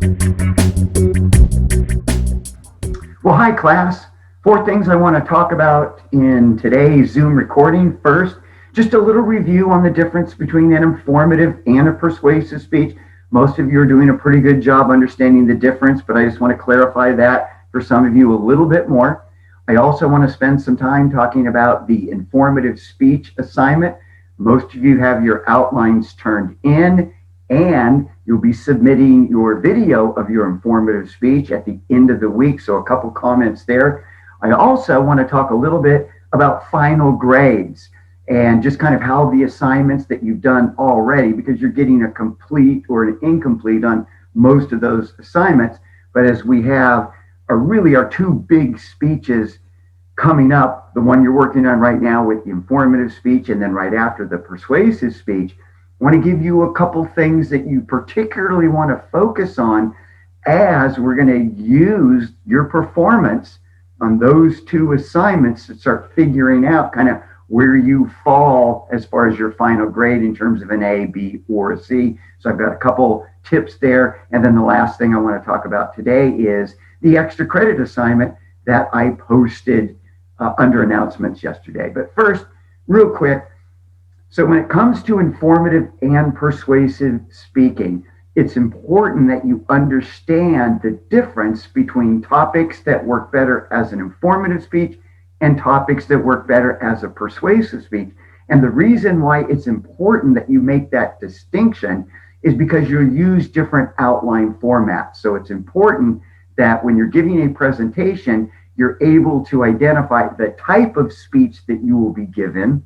Well, hi class. 4 things I want to talk about in today's Zoom recording. First, just a little review on the difference between an informative and a persuasive speech. Most of you are doing a pretty good job understanding the difference, but I just want to clarify that for some of you a little bit more. I also want to spend some time talking about the informative speech assignment. Most of you have your outlines turned in, and you'll be submitting your video of your informative speech at the end of the week. So a couple comments there. I also want to talk a little bit about final grades and just kind of how the assignments that you've done already, because you're getting a complete or an incomplete on most of those assignments. But as we have our 2 big speeches coming up, the one you're working on right now with the informative speech, and then right after the persuasive speech, I want to give you a couple things that you particularly want to focus on as we're going to use your performance on those 2 assignments to start figuring out kind of where you fall as far as your final grade in terms of an A, B, or a C. So I've got a couple tips there. And then the last thing I want to talk about today is the extra credit assignment that I posted under announcements yesterday. But first, real quick, so when it comes to informative and persuasive speaking, it's important that you understand the difference between topics that work better as an informative speech and topics that work better as a persuasive speech. And the reason why it's important that you make that distinction is because you'll use different outline formats. So it's important that when you're giving a presentation, you're able to identify the type of speech that you will be giving,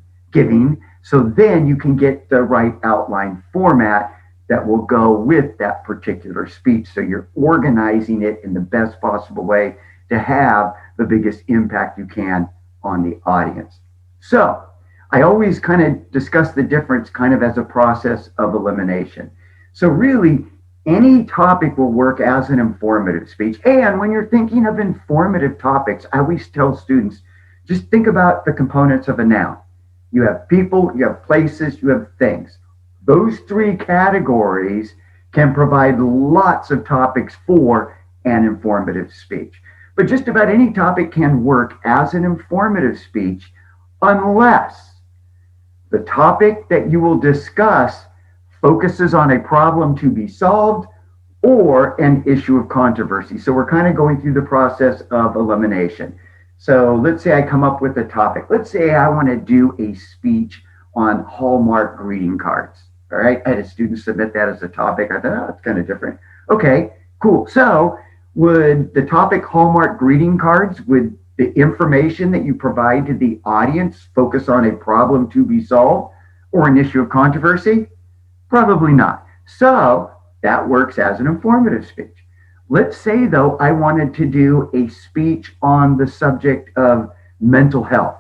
so then you can get the right outline format that will go with that particular speech. So you're organizing it in the best possible way to have the biggest impact you can on the audience. So I always kind of discuss the difference kind of as a process of elimination. So really, any topic will work as an informative speech. And when you're thinking of informative topics, I always tell students, just think about the components of a noun. You have people, you have places, you have things. Those 3 categories can provide lots of topics for an informative speech. But just about any topic can work as an informative speech unless the topic that you will discuss focuses on a problem to be solved or an issue of controversy. So we're kind of going through the process of elimination. So let's say I come up with a topic. Let's say I want to do a speech on Hallmark greeting cards. All right. I had a student submit that as a topic. I thought, oh, that's kind of different. Okay, cool. So would the topic Hallmark greeting cards, would the information that you provide to the audience focus on a problem to be solved or an issue of controversy? Probably not. So that works as an informative speech. Let's say, though, I wanted to do a speech on the subject of mental health.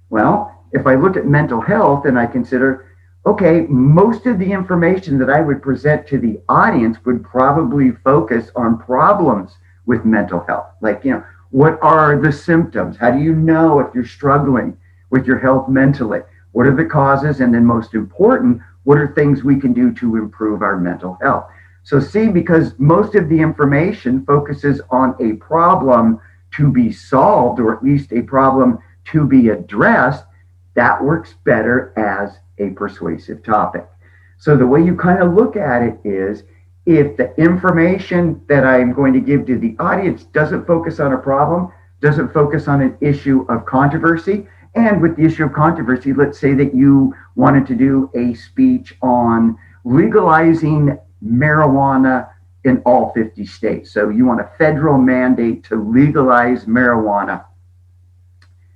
Well, if I look at mental health and I consider, okay, most of the information that I would present to the audience would probably focus on problems with mental health. Like, what are the symptoms? How do you know if you're struggling with your health mentally? What are the causes? And then most important, what are things we can do to improve our mental health? So see, because most of the information focuses on a problem to be solved, or at least a problem to be addressed, that works better as a persuasive topic. So the way you kind of look at it is, if the information that I'm going to give to the audience doesn't focus on a problem, doesn't focus on an issue of controversy, and with the issue of controversy, let's say that you wanted to do a speech on legalizing marijuana in all 50 states. So you want a federal mandate to legalize marijuana.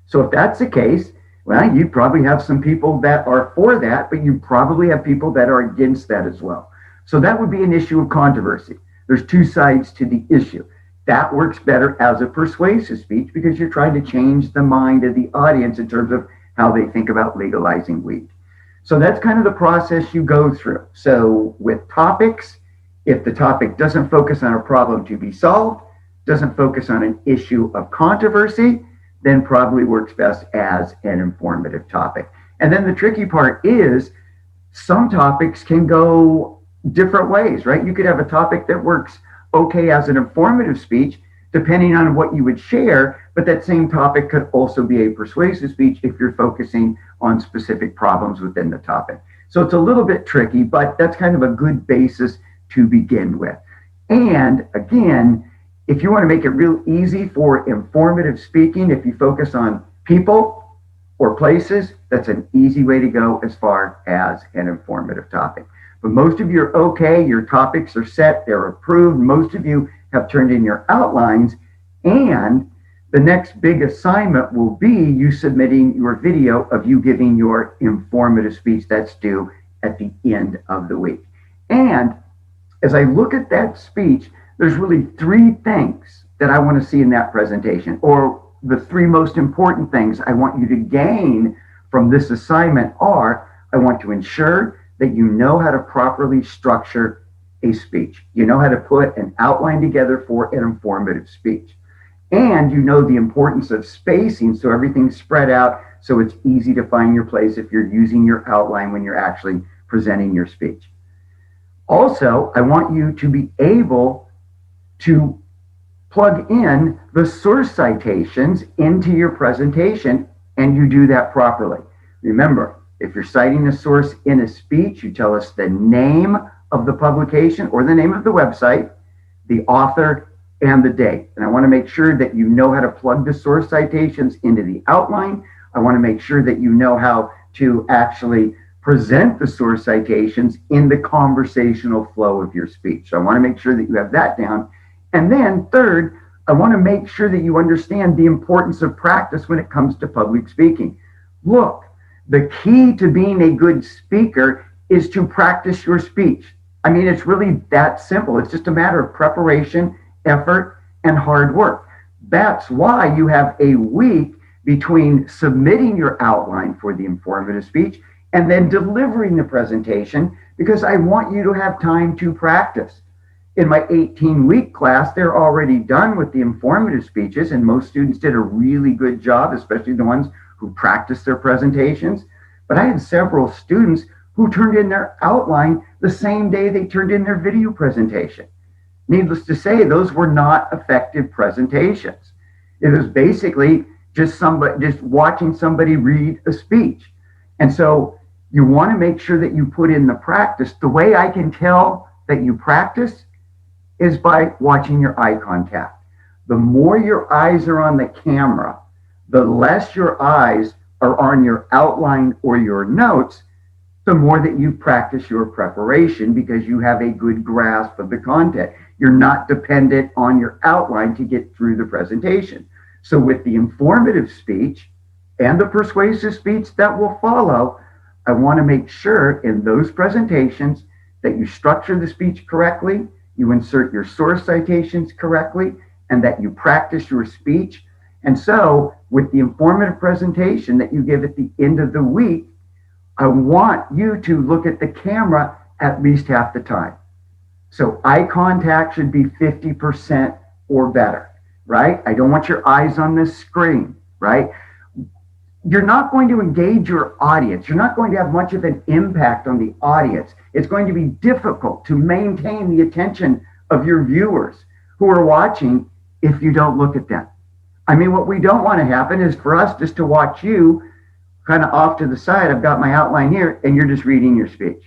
So if that's the case, well, you probably have some people that are for that, but you probably have people that are against that as well. So that would be an issue of controversy. There's 2 sides to the issue. That works better as a persuasive speech because you're trying to change the mind of the audience in terms of how they think about legalizing weed. So that's kind of the process you go through. So with topics, if the topic doesn't focus on a problem to be solved, doesn't focus on an issue of controversy, then probably works best as an informative topic. And then the tricky part is some topics can go different ways, right? You could have a topic that works okay as an informative speech, depending on what you would share, but that same topic could also be a persuasive speech if you're focusing on specific problems within the topic. So it's a little bit tricky, but that's kind of a good basis to begin with. And again, if you want to make it real easy for informative speaking, if you focus on people or places, that's an easy way to go as far as an informative topic. But most of you are okay, your topics are set, they're approved, most of you have turned in your outlines, and the next big assignment will be you submitting your video of you giving your informative speech that's due at the end of the week. And as I look at that speech, there's really three things that I want to see in that presentation, or the three most important things I want you to gain from this assignment are, I want to ensure that you know how to properly structure a speech. You know how to put an outline together for an informative speech. And you know the importance of spacing so everything's spread out so it's easy to find your place if you're using your outline when you're actually presenting your speech. Also, I want you to be able to plug in the source citations into your presentation, and you do that properly. Remember, if you're citing a source in a speech, you tell us the name of the publication or the name of the website, the author, and the date. And I want to make sure that you know how to plug the source citations into the outline. I want to make sure that you know how to actually present the source citations in the conversational flow of your speech. So I want to make sure that you have that down. And then third, I want to make sure that you understand the importance of practice when it comes to public speaking. Look, the key to being a good speaker is to practice your speech. I mean, it's really that simple. It's just a matter of preparation, effort, and hard work. That's why you have a week between submitting your outline for the informative speech and then delivering the presentation, because I want you to have time to practice. In my 18-week class, they're already done with the informative speeches, and most students did a really good job, especially the ones who practiced their presentations. But I had several students who turned in their outline the same day they turned in their video presentation. Needless to say, those were not effective presentations. It was basically just watching somebody read a speech. And so you want to make sure that you put in the practice. The way I can tell that you practice is by watching your eye contact. The more your eyes are on the camera, the less your eyes are on your outline or your notes, the more that you practice your preparation, because you have a good grasp of the content. You're not dependent on your outline to get through the presentation. So with the informative speech and the persuasive speech that will follow, I want to make sure in those presentations that you structure the speech correctly, you insert your source citations correctly, and that you practice your speech. And so with the informative presentation that you give at the end of the week, I want you to look at the camera at least half the time. So eye contact should be 50% or better, right? I don't want your eyes on this screen, right? You're not going to engage your audience. You're not going to have much of an impact on the audience. It's going to be difficult to maintain the attention of your viewers who are watching if you don't look at them. I mean, what we don't want to happen is for us just to watch you kind of off to the side. I've got my outline here, and you're just reading your speech,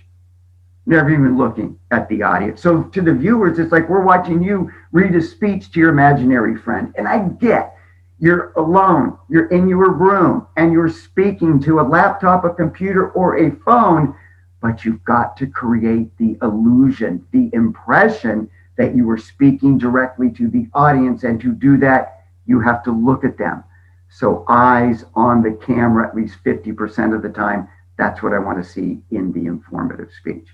never even looking at the audience. So to the viewers, it's like we're watching you read a speech to your imaginary friend. And I get you're alone, you're in your room, and you're speaking to a laptop, a computer, or a phone, but you've got to create the illusion, the impression that you are speaking directly to the audience. And to do that, you have to look at them. So eyes on the camera at least 50% of the time. That's what I want to see in the informative speech.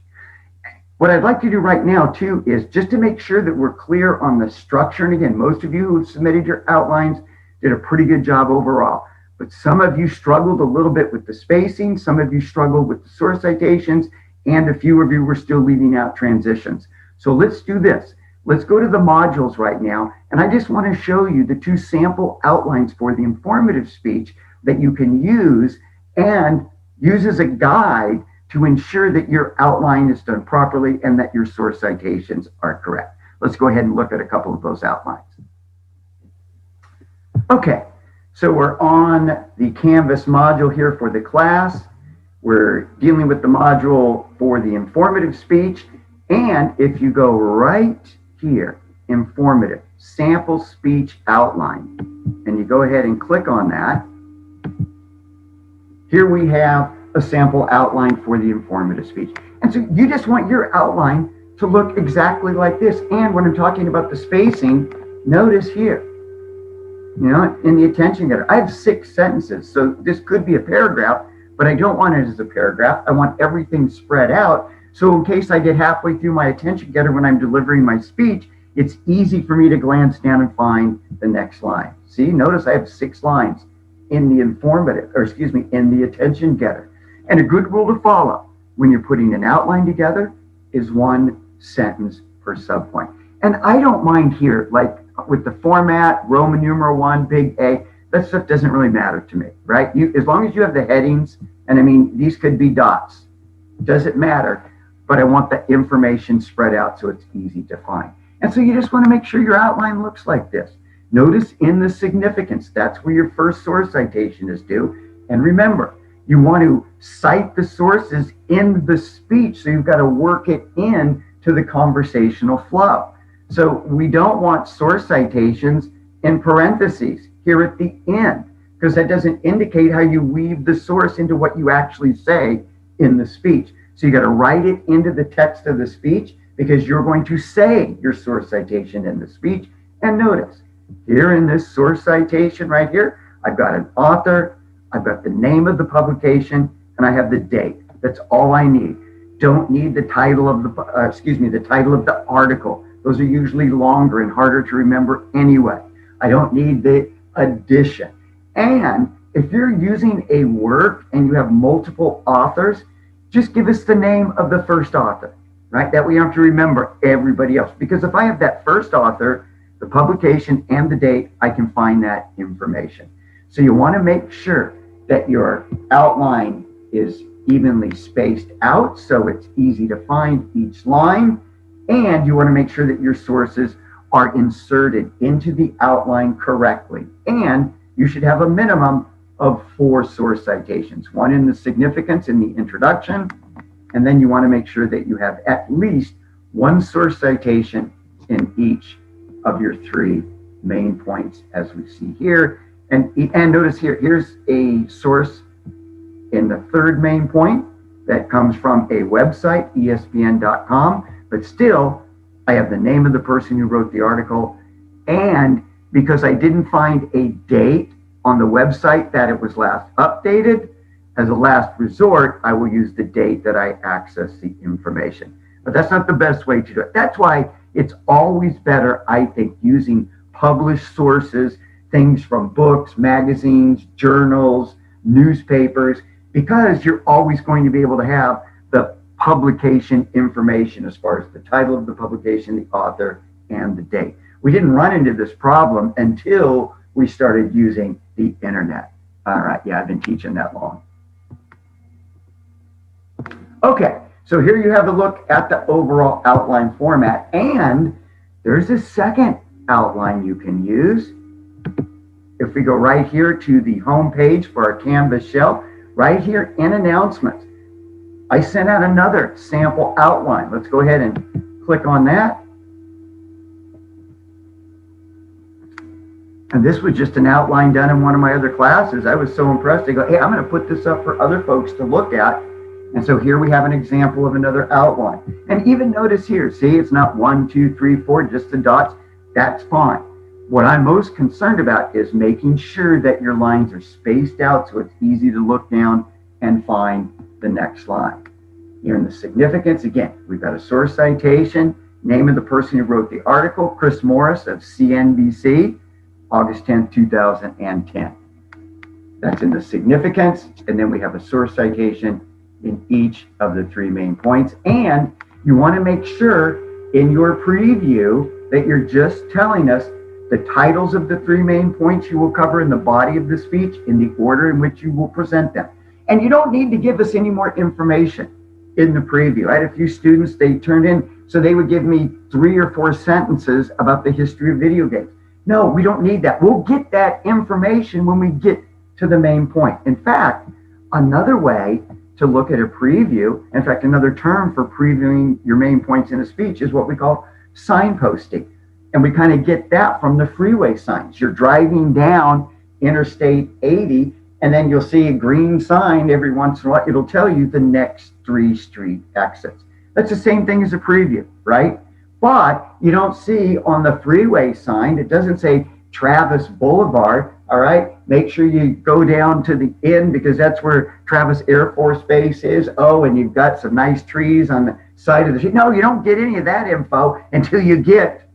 What I'd like to do right now, too, is just to make sure that we're clear on the structure. And again, most of you who submitted your outlines did a pretty good job overall. But some of you struggled a little bit with the spacing. Some of you struggled with the source citations. And a few of you were still leaving out transitions. So let's do this. Let's go to the modules right now. And I just want to show you the two sample outlines for the informative speech that you can use and use as a guide to ensure that your outline is done properly and that your source citations are correct. Let's go ahead and look at a couple of those outlines. Okay, so we're on the Canvas module here for the class. We're dealing with the module for the informative speech. And if you go right here, informative, sample speech outline, and you go ahead and click on that, here we have a sample outline for the informative speech. And so you just want your outline to look exactly like this. And when I'm talking about the spacing, notice here, in the attention getter, I have 6 sentences. So this could be a paragraph, but I don't want it as a paragraph. I want everything spread out. So in case I get halfway through my attention getter when I'm delivering my speech, it's easy for me to glance down and find the next line. See, notice I have 6 lines in the in the attention getter. And a good rule to follow when you're putting an outline together is 1 sentence per subpoint. And I don't mind here, like with the format, Roman numeral 1, big A, that stuff doesn't really matter to me, right? As long as you have the headings, and I mean, these could be dots, doesn't matter, but I want the information spread out so it's easy to find. And so you just want to make sure your outline looks like this. Notice in the significance, that's where your first source citation is due. And remember, you want to cite the sources in the speech, so you've got to work it in to the conversational flow. So we don't want source citations in parentheses here at the end, because that doesn't indicate how you weave the source into what you actually say in the speech. So you got to write it into the text of the speech, because you're going to say your source citation in the speech. And notice, here in this source citation right here, I've got an author, I've got the name of the publication, and I have the date. That's all I need. Don't need the title of the title of the article. Those are usually longer and harder to remember anyway. I don't need the edition. And if you're using a work and you have multiple authors, just give us the name of the first author, right? That we don't have to remember everybody else. Because if I have that first author, the publication, and the date, I can find that information. So you want to make sure that your outline is evenly spaced out so it's easy to find each line. And you want to make sure that your sources are inserted into the outline correctly. And you should have a minimum of 4 source citations, 1 in the significance in the introduction, and then you want to make sure that you have at least 1 source citation in each of your 3 main points, as we see here. And notice here, here's a source in the 3rd main point that comes from a website, espn.com, but still, I have the name of the person who wrote the article, and because I didn't find a date on the website that it was last updated, as a last resort, I will use the date that I access the information. But that's not the best way to do it. That's why it's always better, I think, using published sources, things from books, magazines, journals, newspapers, because you're always going to be able to have the publication information as far as the title of the publication, the author, and the date. We didn't run into this problem until we started using the internet. All right, yeah, I've been teaching that long. Okay, so here you have a look at the overall outline format, and there's a second outline you can use. If we go right here to the home page for our Canvas shell, right here in announcements, I sent out another sample outline. Let's go ahead and click on that. And this was just an outline done in one of my other classes. I was so impressed. I go, hey, I'm going to put this up for other folks to look at. And so here we have an example of another outline. And even notice here, see, it's not 1, 2, 3, 4, just the dots. That's fine. What I'm most concerned about is making sure that your lines are spaced out so it's easy to look down and find the next line. Here in the significance, again, we've got a source citation, name of the person who wrote the article, Chris Morris of CNBC, August 10th, 2010. That's in the significance, and then we have a source citation in each of the 3 main points. And you want to make sure in your preview that you're just telling us the titles of the 3 main points you will cover in the body of the speech in the order in which you will present them. And you don't need to give us any more information in the preview. I had a few students, they turned in So they would give me 3 or 4 sentences about the history of video games. No, we don't need that. We'll get that information when we get to the main point. In fact, another way to look at a preview, in fact, another term for previewing your main points in a speech is what we call signposting. And we kind of get that from the freeway signs. You're driving down Interstate 80, and then you'll see a green sign every once in a while. It'll tell you the next 3 street exits. That's the same thing as a preview, right? But you don't see on the freeway sign, it doesn't say Travis Boulevard, all right? Make sure you go down to the end because that's where Travis Air Force Base is. Oh, and you've got some nice trees on the side of the street. No, you don't get any of that info until you get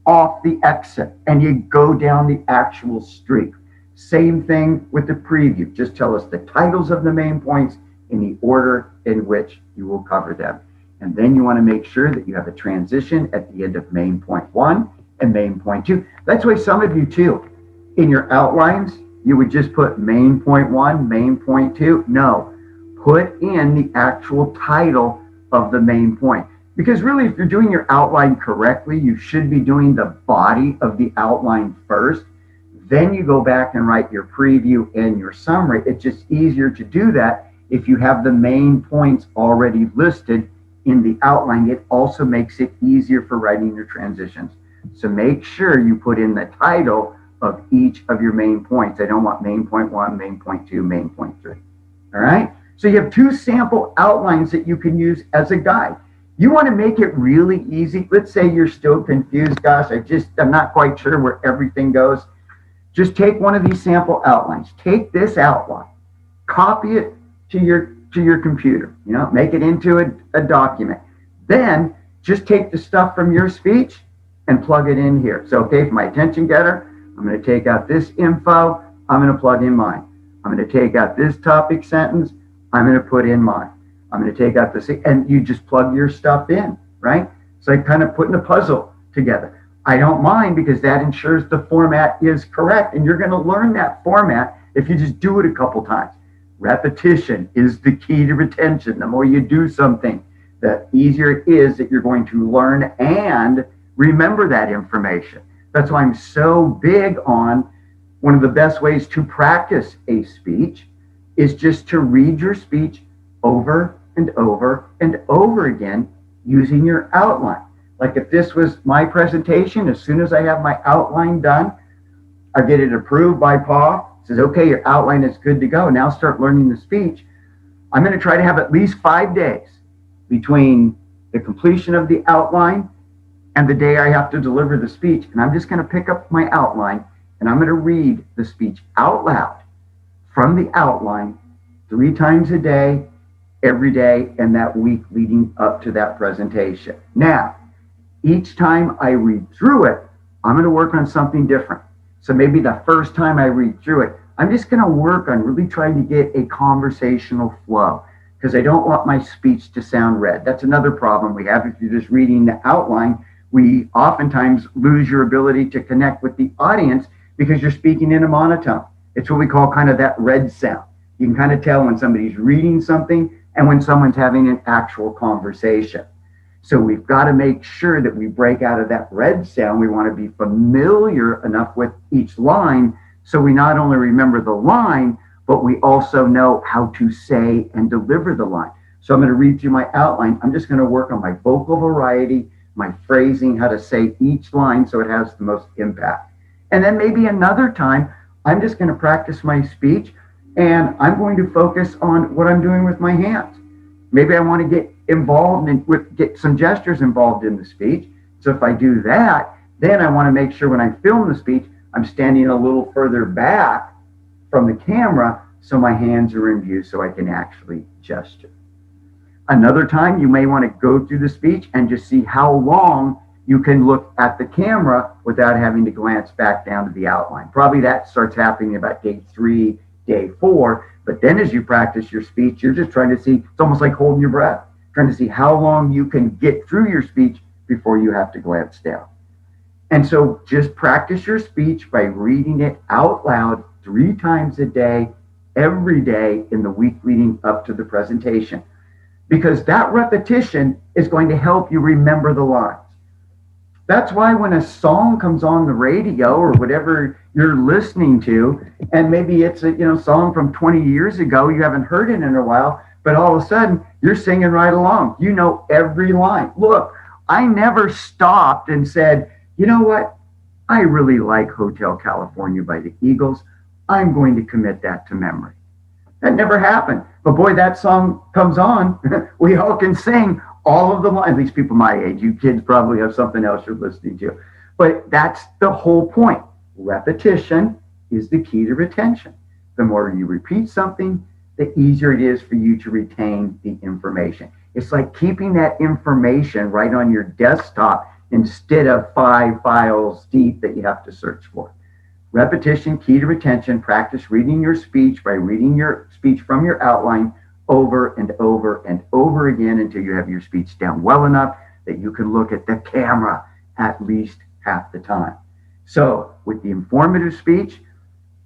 off the exit and you go down the actual street. Same thing with the preview. Just tell us the titles of the main points in the order in which you will cover them. And then you want to make sure that you have a transition at the end of main point 1 and main point 2. That's why some of you too, in your outlines, you would just put main point 1, main point 2. No, put in the actual title of the main point. Because really, if you're doing your outline correctly, you should be doing the body of the outline first. Then you go back and write your preview and your summary. It's just easier to do that if you have the main points already listed in the outline. It also makes it easier for writing your transitions. So make sure you put in the title of each of your main points. I don't want main point 1, main point 2, main point 3. All right? So you have 2 sample outlines that you can use as a guide. You want to make it really easy. Let's say you're still confused. Gosh, I'm not quite sure where everything goes. Just take one of these sample outlines. Take this outline, copy it to your computer, make it into a document. Then just take the stuff from your speech and plug it in here. So, okay, for my attention getter, I'm going to take out this info. I'm going to plug in mine. I'm going to take out this topic sentence. I'm going to put in mine. I'm going to take out this, and you just plug your stuff in, right? So I kind of putting a puzzle together. I don't mind because that ensures the format is correct, and you're going to learn that format if you just do it a couple times. Repetition is the key to retention. The more you do something, the easier it is that you're going to learn and remember that information. That's why I'm so big on one of the best ways to practice a speech is just to read your speech over and over and over again using your outline. Like if this was my presentation, as soon as I have my outline done, I get it approved by Paul. Says, okay, your outline is good to go. Now start learning the speech. I'm going to try to have at least 5 days between the completion of the outline and the day I have to deliver the speech. And I'm just going to pick up my outline and I'm going to read the speech out loud from the outline 3 times a day, every day, and that week leading up to that presentation. Now, each time I read through it, I'm going to work on something different. So maybe the first time I read through it, I'm just going to work on really trying to get a conversational flow because I don't want my speech to sound read. That's another problem we have. If you're just reading the outline, we oftentimes lose your ability to connect with the audience because you're speaking in a monotone. It's what we call kind of that red sound. You can kind of tell when somebody's reading something and when someone's having an actual conversation. So we've got to make sure that we break out of that red sound. We want to be familiar enough with each line so we not only remember the line, but we also know how to say and deliver the line. So I'm going to read through my outline. I'm just going to work on my vocal variety, my phrasing, how to say each line so it has the most impact. And then maybe another time, I'm just going to practice my speech and I'm going to focus on what I'm doing with my hands. Maybe I want to get involved and get some gestures involved in the speech. So if I do that, then I want to make sure when I film the speech, I'm standing a little further back from the camera so my hands are in view so I can actually gesture. Another time, you may want to go through the speech and just see how long you can look at the camera without having to glance back down to the outline. Probably that starts happening about day 3, day 4. But then as you practice your speech, you're just trying to see, it's almost like holding your breath, trying to see how long you can get through your speech before you have to glance down. And so just practice your speech by reading it out loud 3 times a day, every day in the week leading up to the presentation. because that repetition is going to help you remember the lines. That's why when a song comes on the radio or whatever you're listening to, and maybe it's a song from 20 years ago, you haven't heard it in a while, but all of a sudden you're singing right along. You know every line. Look, I never stopped and said, you know what? I really like Hotel California by the Eagles. I'm going to commit that to memory. That never happened. But boy, that song comes on. We all can sing all of the lines. At least people my age. You kids probably have something else you're listening to. But that's the whole point. Repetition is the key to retention. The more you repeat something, the easier it is for you to retain the information. It's like keeping that information right on your desktop instead of 5 files deep that you have to search for. Repetition, key to retention. Practice reading your speech by reading your speech from your outline over and over and over again until you have your speech down well enough that you can look at the camera at least half the time. So with the informative speech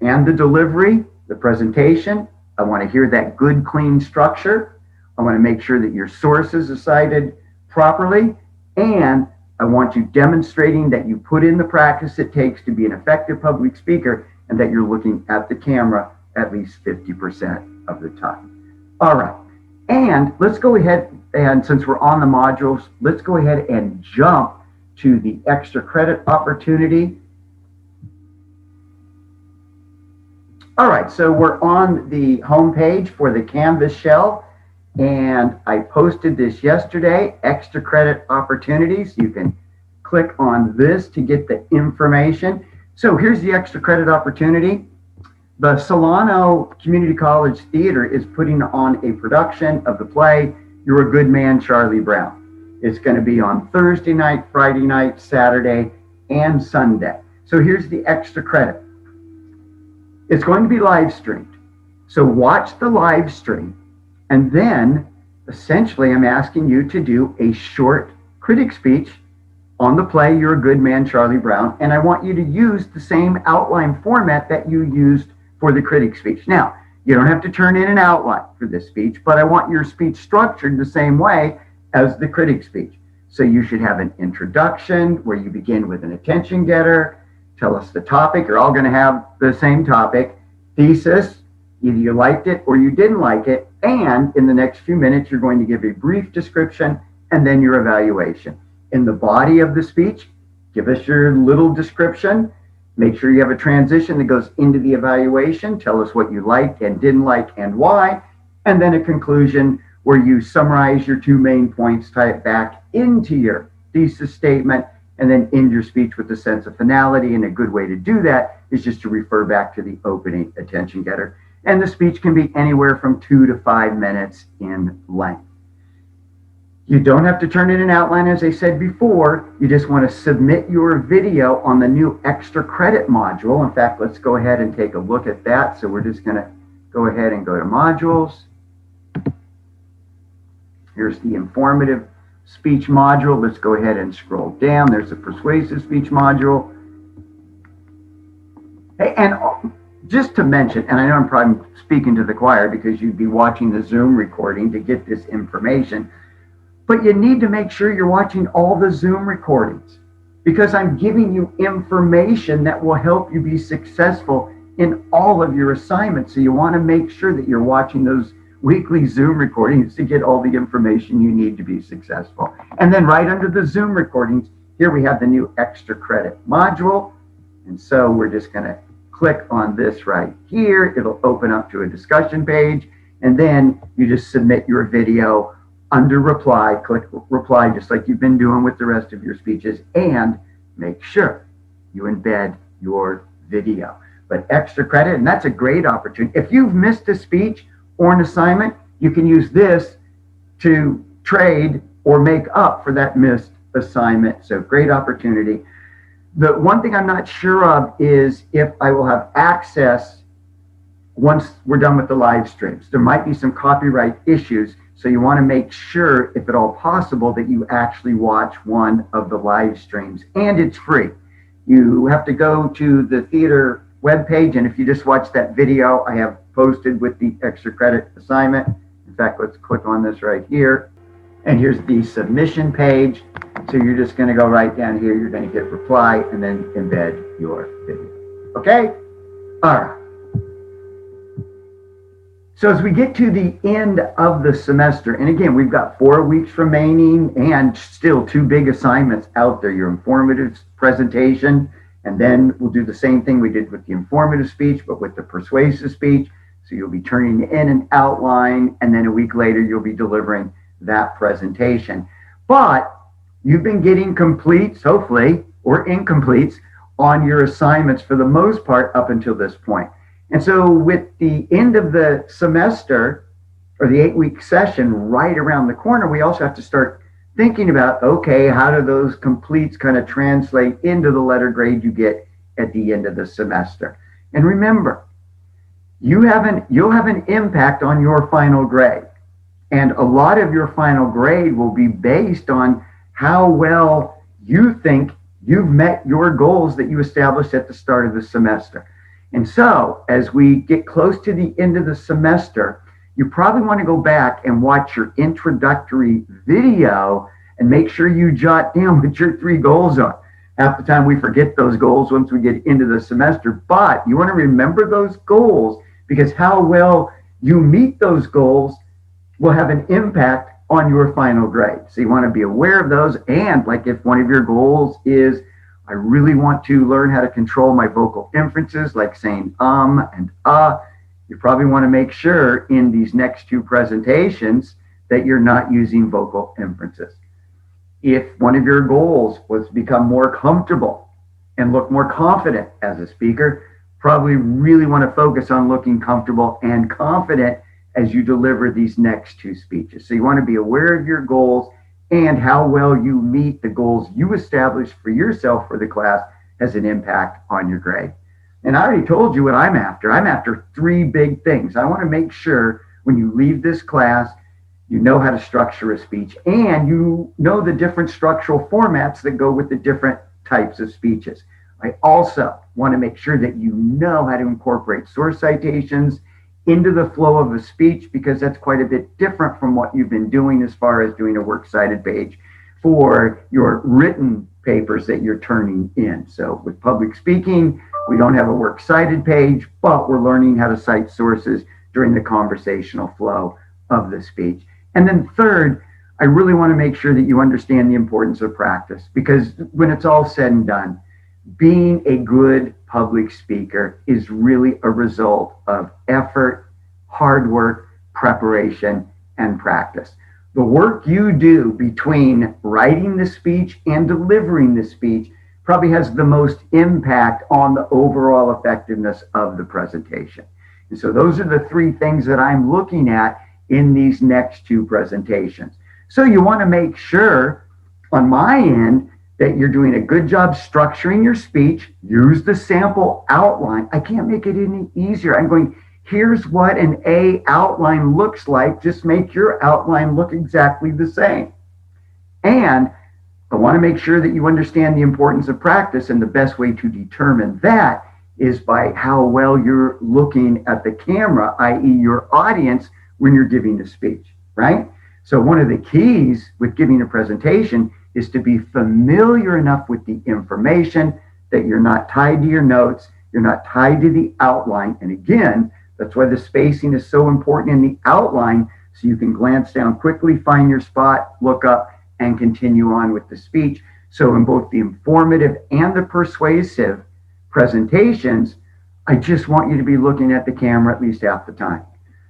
and the delivery, the presentation, I want to hear that good, clean structure. I want to make sure that your sources are cited properly, and I want you demonstrating that you put in the practice it takes to be an effective public speaker and that you're looking at the camera at least 50% of the time. All right. And let's go ahead, and since we're on the modules, let's go ahead and jump to the extra credit opportunity. All right, so we're on the home page for the Canvas shell, and I posted this yesterday, extra credit opportunities. You can click on this to get the information. So here's the extra credit opportunity. The Solano Community College Theater is putting on a production of the play, You're a Good Man, Charlie Brown. It's going to be on Thursday night, Friday night, Saturday, and Sunday. So here's the extra credit. It's going to be live streamed. So watch the live stream, and then essentially I'm asking you to do a short critic speech on the play, You're a Good Man, Charlie Brown, and I want you to use the same outline format that you used for the critic speech. Now, you don't have to turn in an outline for this speech, but I want your speech structured the same way as the critic speech. So you should have an introduction where you begin with an attention getter, tell us the topic. You're all going to have the same topic. Thesis, either you liked it or you didn't like it. And in the next few minutes, you're going to give a brief description and then your evaluation. In the body of the speech, give us your little description. Make sure you have a transition that goes into the evaluation. Tell us what you liked and didn't like and why. And then a conclusion where you summarize your 2 main points, tie it back into your thesis statement, and then end your speech with a sense of finality. And a good way to do that is just to refer back to the opening attention getter. And the speech can be anywhere from 2 to 5 minutes in length. You don't have to turn in an outline, as I said before. You just want to submit your video on the new extra credit module. In fact, let's go ahead and take a look at that. So we're just going to go ahead and go to modules. Here's the informative speech module. Let's go ahead and scroll down. There's the persuasive speech module. Hey, and just to mention, and I know I'm probably speaking to the choir because you'd be watching the Zoom recording to get this information, but you need to make sure you're watching all the Zoom recordings because I'm giving you information that will help you be successful in all of your assignments. So you want to make sure that you're watching those weekly Zoom recordings to get all the information you need to be successful. And then right under the Zoom recordings, here we have the new extra credit module. And so we're just going to click on this right here. It'll open up to a discussion page. And then you just submit your video under reply, click reply just like you've been doing with the rest of your speeches, and make sure you embed your video. But extra credit, and that's a great opportunity. If you've missed a speech or an assignment, you can use this to trade or make up for that missed assignment. So great opportunity. The one thing I'm not sure of is if I will have access once we're done with the live streams. There might be some copyright issues. So you want to make sure, if at all possible, that you actually watch one of the live streams, and it's free. You have to go to the theater webpage, and if you just watch that video I have posted with the extra credit assignment, in fact, let's click on this right here. And here's the submission page. So you're just going to go right down here. You're going to hit reply and then embed your video. Okay? All right. So as we get to the end of the semester, and again, we've got 4 weeks remaining and still 2 big assignments out there, your informative presentation, and then we'll do the same thing we did with the informative speech, but with the persuasive speech. So you'll be turning in an outline, and then a week later, you'll be delivering that presentation. But you've been getting completes, hopefully, or incompletes on your assignments for the most part up until this point. And so with the end of the semester or the 8-week session right around the corner, we also have to start thinking about, okay, how do those completes kind of translate into the letter grade you get at the end of the semester? And remember, you'll have an impact on your final grade. And a lot of your final grade will be based on how well you think you've met your goals that you established at the start of the semester. And so as we get close to the end of the semester, you probably want to go back and watch your introductory video and make sure you jot down what your 3 goals are. Half the time we forget those goals once we get into the semester, but you want to remember those goals because how well you meet those goals will have an impact on your final grade. So you want to be aware of those. And like if one of your goals is, I really want to learn how to control my vocal inferences, like saying and you probably want to make sure in these next 2 presentations that you're not using vocal inferences. If one of your goals was to become more comfortable and look more confident as a speaker, probably really want to focus on looking comfortable and confident as you deliver these next 2 speeches. So you want to be aware of your goals and how well you meet the goals you establish for yourself for the class has an impact on your grade. And I already told you what I'm after. I'm after 3 big things. I want to make sure when you leave this class, you know how to structure a speech and you know the different structural formats that go with the different types of speeches. I also want to make sure that you know how to incorporate source citations into the flow of a speech because that's quite a bit different from what you've been doing as far as doing a works cited page for your written papers that you're turning in. So with public speaking, we don't have a works cited page, but we're learning how to cite sources during the conversational flow of the speech. And then third, I really want to make sure that you understand the importance of practice because when it's all said and done, being a good public speaker is really a result of effort, hard work, preparation, and practice. The work you do between writing the speech and delivering the speech probably has the most impact on the overall effectiveness of the presentation. And so those are the 3 things that I'm looking at in these next 2 presentations. So you want to make sure on my end that you're doing a good job structuring your speech. Use the sample outline. I can't make it any easier. I'm going, here's what an A outline looks like. Just make your outline look exactly the same. And I want to make sure that you understand the importance of practice, and the best way to determine that is by how well you're looking at the camera, i.e. your audience, when you're giving a speech, right? So one of the keys with giving a presentation is to be familiar enough with the information that you're not tied to your notes, you're not tied to the outline. And again, that's why the spacing is so important in the outline, so you can glance down quickly, find your spot, look up, and continue on with the speech. So in both the informative and the persuasive presentations, I just want you to be looking at the camera at least half the time.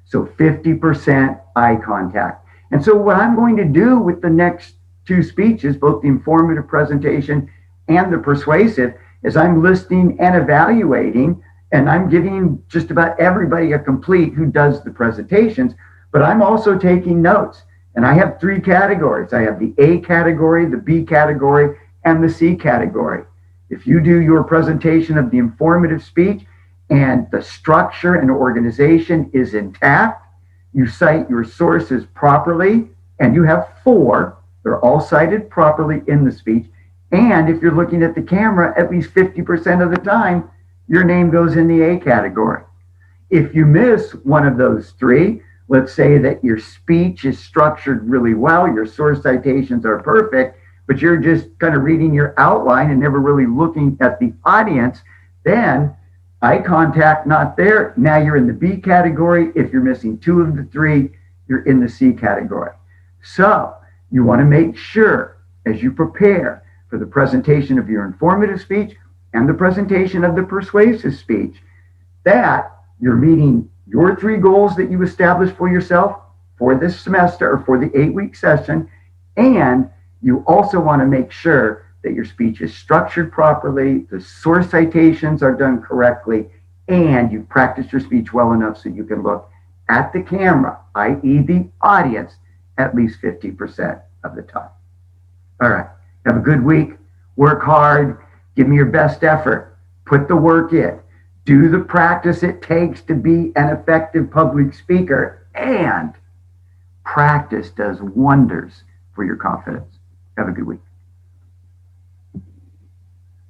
So 50% eye contact. And so what I'm going to do with the next 2 speeches, both the informative presentation and the persuasive, is I'm listing and evaluating, and I'm giving just about everybody a complete who does the presentations, but I'm also taking notes. And I have 3 categories. I have the A category, the B category, and the C category. If you do your presentation of the informative speech and the structure and organization is intact, you cite your sources properly, and you have 4. They're all cited properly in the speech. And if you're looking at the camera, at least 50% of the time, your name goes in the A category. If you miss one of those 3, Let's say that your speech is structured really well, your source citations are perfect, but you're just kind of reading your outline and never really looking at the audience. Then eye contact not there. Now you're in the B category. If you're missing two of the three, you're in the C category. So you want to make sure as you prepare for the presentation of your informative speech and the presentation of the persuasive speech that you're meeting your three goals that you established for yourself for this semester or for the 8-week session. And you also want to make sure that your speech is structured properly, the source citations are done correctly, and you've practiced your speech well enough so you can look at the camera, i.e. the audience, at least 50% of the time. All right, have a good week, work hard, give me your best effort, put the work in, do the practice it takes to be an effective public speaker, and practice does wonders for your confidence. Have a good week.